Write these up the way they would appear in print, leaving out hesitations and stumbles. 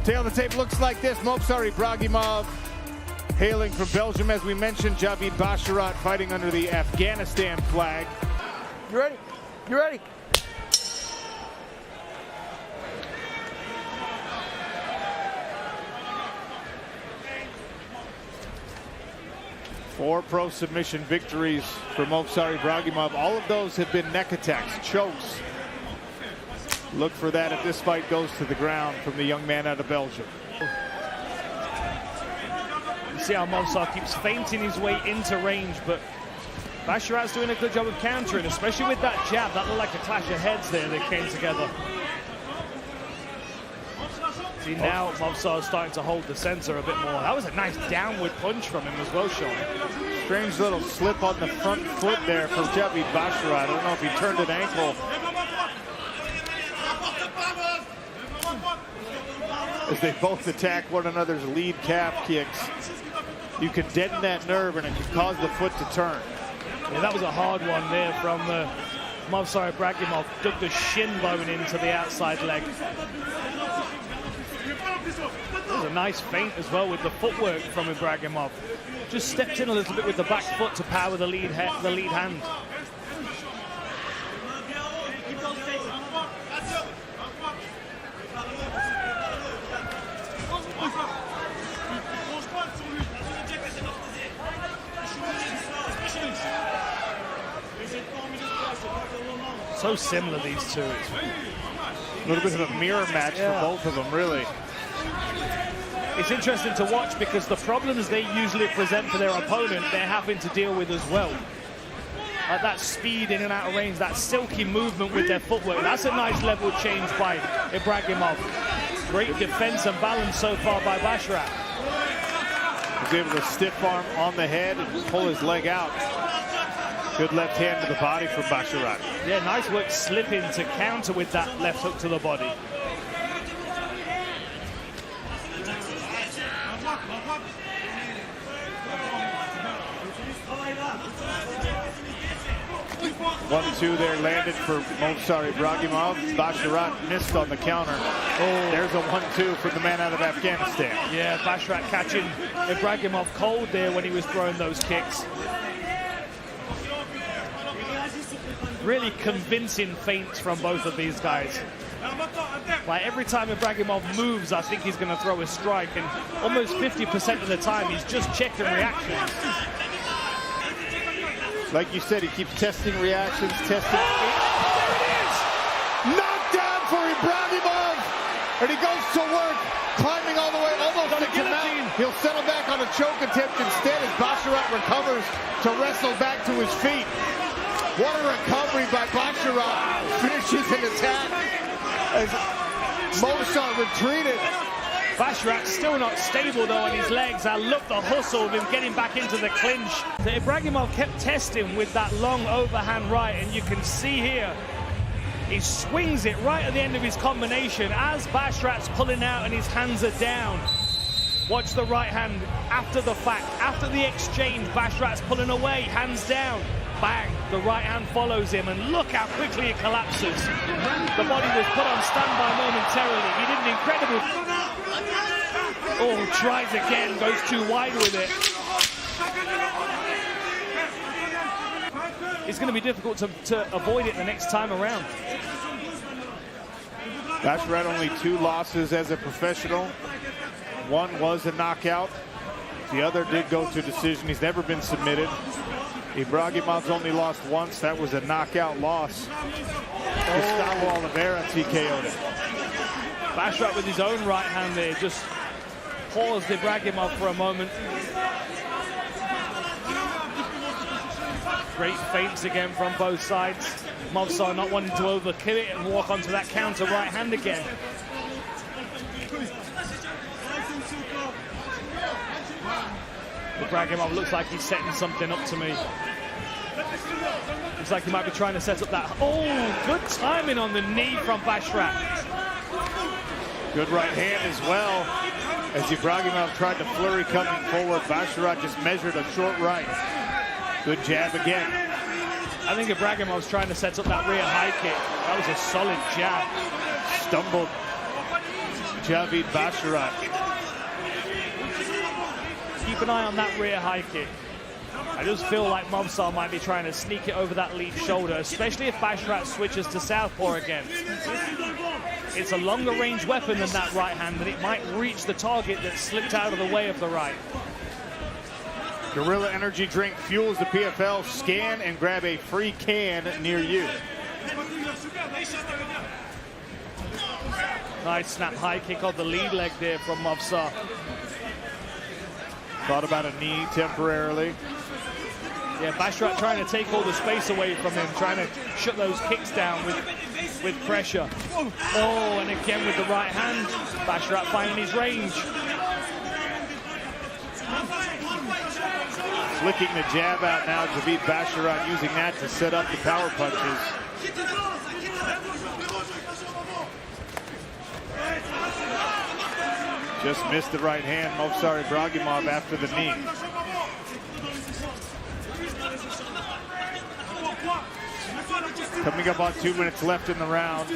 Tail of the tape looks like this. Movsar Ibragimov, hailing from Belgium, as we mentioned. Jadid Bashaarat fighting under the Afghanistan flag. You ready? You ready? Four pro submission victories for Movsar Ibragimov. All of those have been neck attacks, chokes. Look for that if this fight goes to the ground from the young man out of Belgium. You see how Movsar keeps feinting his way into range, but Bashaarat's doing a good job of countering, especially with that jab. That looked like a clash of heads there that came together. See, now Movsar's starting to hold the center a bit more. That was a nice downward punch from him as well, Sean. Strange little slip on the front foot there from Jadid Bashaarat. I don't know if he turned an ankle. As they both attack one another's lead calf kicks. You can deaden that nerve and it can cause the foot to turn. Yeah, that was a hard one there from Movsar Ibragimov. Dug the shin bone into the outside leg. That was a nice feint as well with the footwork from Ibragimov. Just stepped in a little bit with the back foot to power the lead hand. So similar, these two. It's a little bit of a mirror match for both of them, really. It's interesting to watch because the problems they usually present for their opponent, they're having to deal with as well. Like that speed in and out of range, that silky movement with their footwork. That's a nice level change by Ibragimov. Great defense and balance so far by Bashaarat. He's able to stiff arm on the head and pull his leg out. Good left hand to the body from Bashaarat. Yeah, nice work slipping to counter with that left hook to the body. One-two there landed for Movsar Ibragimov. Bashaarat missed on the counter. Oh, there's a 1-2 from the man out of Afghanistan. Yeah, Bashaarat catching Ibragimov cold there when he was throwing those kicks. Really convincing feints from both of these guys. Like every time Ibragimov moves, I think he's going to throw a strike, and almost 50% of the time he's just checking reactions. Like you said, he keeps testing reactions, testing. There it is! Knockdown for Ibragimov! And he goes to work, climbing all the way, almost to the mount. He'll settle back on a choke attempt instead as Bashaarat recovers to wrestle back to his feet. What a recovery by Bashaarat. Finishes an attack as Movsar retreated. Bashaarat's still not stable though on his legs. I love the hustle of him getting back into the clinch. So Ibragimov kept testing with that long overhand right, and you can see here, he swings it right at the end of his combination as Bashaarat's pulling out and his hands are down. Watch the right hand after the fact. After the exchange, Bashaarat's pulling away, hands down. Bang, the right hand follows him, and look how quickly it collapses. The body was put on standby momentarily. He did an incredible... Oh, tries again, goes too wide with it. It's going to be difficult to avoid it the next time around. Bashaarat only 2 losses as a professional. One was a knockout. The other did go to decision. He's never been submitted. Ibragimov's only lost once. That was a knockout loss. Gustavo Oliveira TKO'd him. Bashaarat with his own right hand there just paused Ibragimov for a moment. Great feints again from both sides. Movsar not wanting to overkill it and walk onto that counter right hand again. Ibragimov looks like he's setting something up to me. Looks like he might be trying to set up that... Oh, good timing on the knee from Bashaarat. Good right hand as well. As Ibragimov tried to flurry coming forward, Bashaarat just measured a short right. Good jab again. I think Ibragimov's trying to set up that rear high kick. That was a solid jab. Stumbled Jadid Bashaarat. Keep an eye on that rear high kick. I just feel like Mobsar might be trying to sneak it over that lead shoulder, especially if Bashaarat switches to southpaw again. It's a longer range weapon than that right hand, and it might reach the target that slipped out of the way of the right. Gorilla Energy Drink fuels the PFL. Scan and grab a free can near you. Nice snap high kick on the lead leg there from Mobsar. Thought about a knee temporarily. Yeah, Bashaarat trying to take all the space away from him, trying to shut those kicks down with pressure. Oh, and again with the right hand, Bashaarat finding his range. Flicking the jab out now, Jadid Bashaarat using that to set up the power punches. Just missed the right hand, Mobsar Ibragimov after the knee. Coming up on 2 minutes left in the round.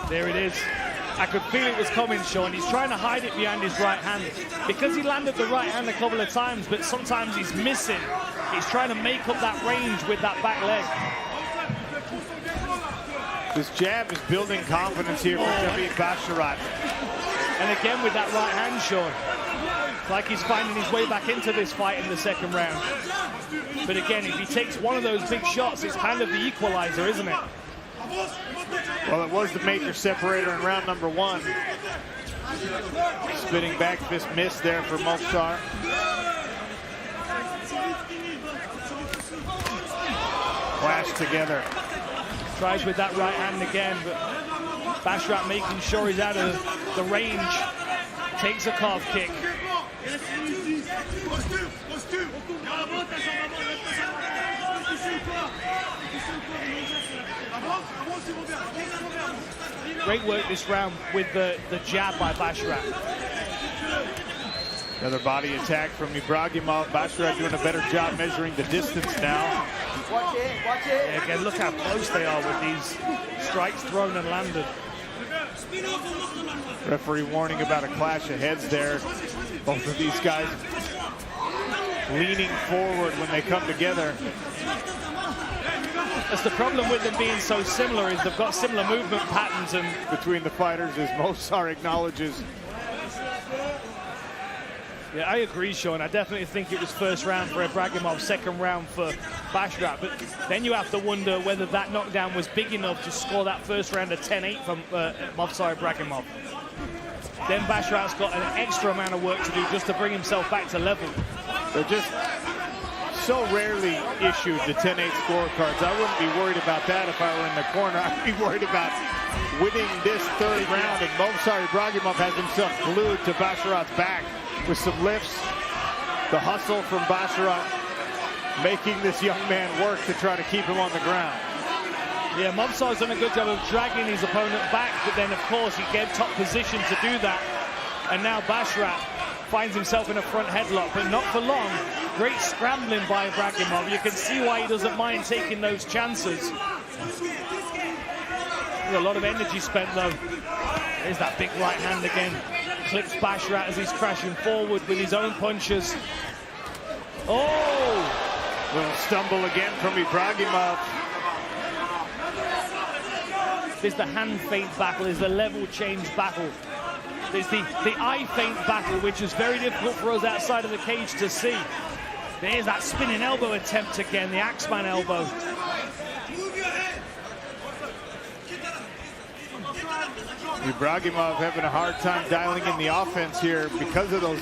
There it is. I could feel it was coming, Sean. He's trying to hide it behind his right hand. Because he landed the right hand a couple of times, but sometimes he's missing. He's trying to make up that range with that back leg. This jab is building confidence here for Jadid Bashaarat. And again with that right hand, Sean. Like he's finding his way back into this fight in the second round. But again, if he takes one of those big shots, it's kind of the equalizer, isn't it? Well, it was the major separator in round number 1. Spinning back fist miss there for Mobsar. Clash together. Tries with that right hand again, but Bashaarat making sure he's out of the range. Takes a calf kick. Great work this round with the jab by Bashaarat. Another body attack from Ibragimov. Bashaarat doing a better job measuring the distance now. Watch it, watch it. Yeah, again, look how close they are with these strikes thrown and landed. Referee warning about a clash of heads there. Both of these guys leaning forward when they come together. That's the problem with them being so similar, is they've got similar movement patterns. And between the fighters, as Mobsar acknowledges. yeah, I agree, Sean. I definitely think it was first round for Ibragimov, second round for Bashaarat. But then you have to wonder whether that knockdown was big enough to score that first round of 10-8 from Mobsar Ibragimov. Then Bashaarat's got an extra amount of work to do just to bring himself back to level. They're just so rarely issued the 10-8 scorecards. I wouldn't be worried about that if I were in the corner. I'd be worried about winning this third round, and Mobsar Ibragimov has himself glued to Bashaarat's back with some lifts. The hustle from Bashaarat making this young man work to try to keep him on the ground. Yeah, Mobsar's done a good job of dragging his opponent back, but then of course he gave top position to do that. And now Bashaarat finds himself in a front headlock, but not for long. Great scrambling by Ibragimov. You can see why he doesn't mind taking those chances. There's a lot of energy spent though. There's that big right hand again. Clips Bashaarat as he's crashing forward with his own punches. Oh! Little stumble again from Ibragimov. There's the hand feint battle, there's the level change battle. There's the eye feint battle, which is very difficult for us outside of the cage to see. There's that spinning elbow attempt again, the Axeman elbow. Ibragimov having a hard time dialing in the offense here because of those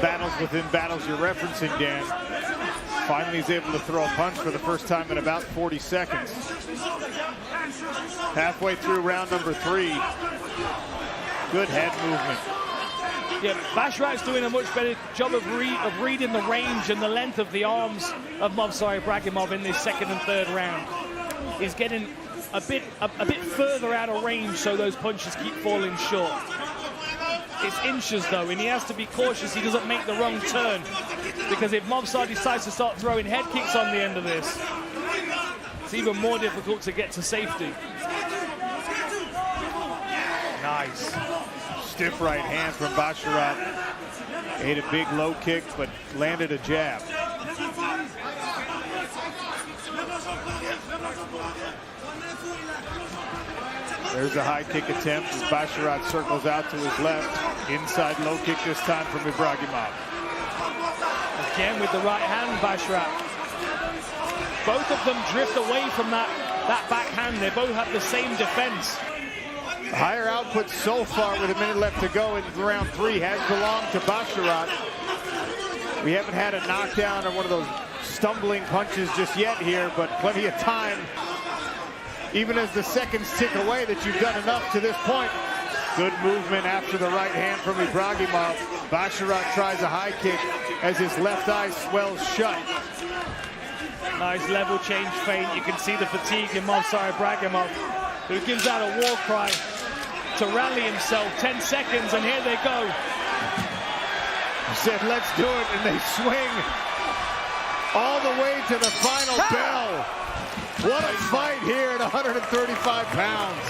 battles within battles you're referencing, Dan. Finally he's able to throw a punch for the first time in about 40 seconds. Halfway through round number 3. Good head movement. Yeah, Bashaarat's doing a much better job of reading the range and the length of the arms of Mobsar Ibragimov in this second and third round. He's getting a bit further out of range, so those punches keep falling short. It's inches though, and he has to be cautious he doesn't make the wrong turn, because if Mobsar decides to start throwing head kicks on the end of this, it's even more difficult to get to safety. Nice stiff right hand from Bashart. Ate a big low kick, but landed a jab. There's a high kick attempt as Bashart circles out to his left. Inside low kick this time from Ibragimov. Again with the right hand, Bashart. Both of them drift away from that backhand. They both have the same defense. Higher output so far with a minute left to go in round 3 has belonged to Bashart. We haven't had a knockdown or one of those stumbling punches just yet here, but plenty of time, even as the seconds tick away, that you've done enough to this point. Good movement after the right hand from Ibragimov. Bashart tries a high kick as his left eye swells shut. Nice level change feint. You can see the fatigue in Movsar Ibragimov, who gives out a war cry to rally himself. 10 seconds, and here they go. He said, let's do it, and they swing all the way to the final bell. What a fight here at 135 pounds.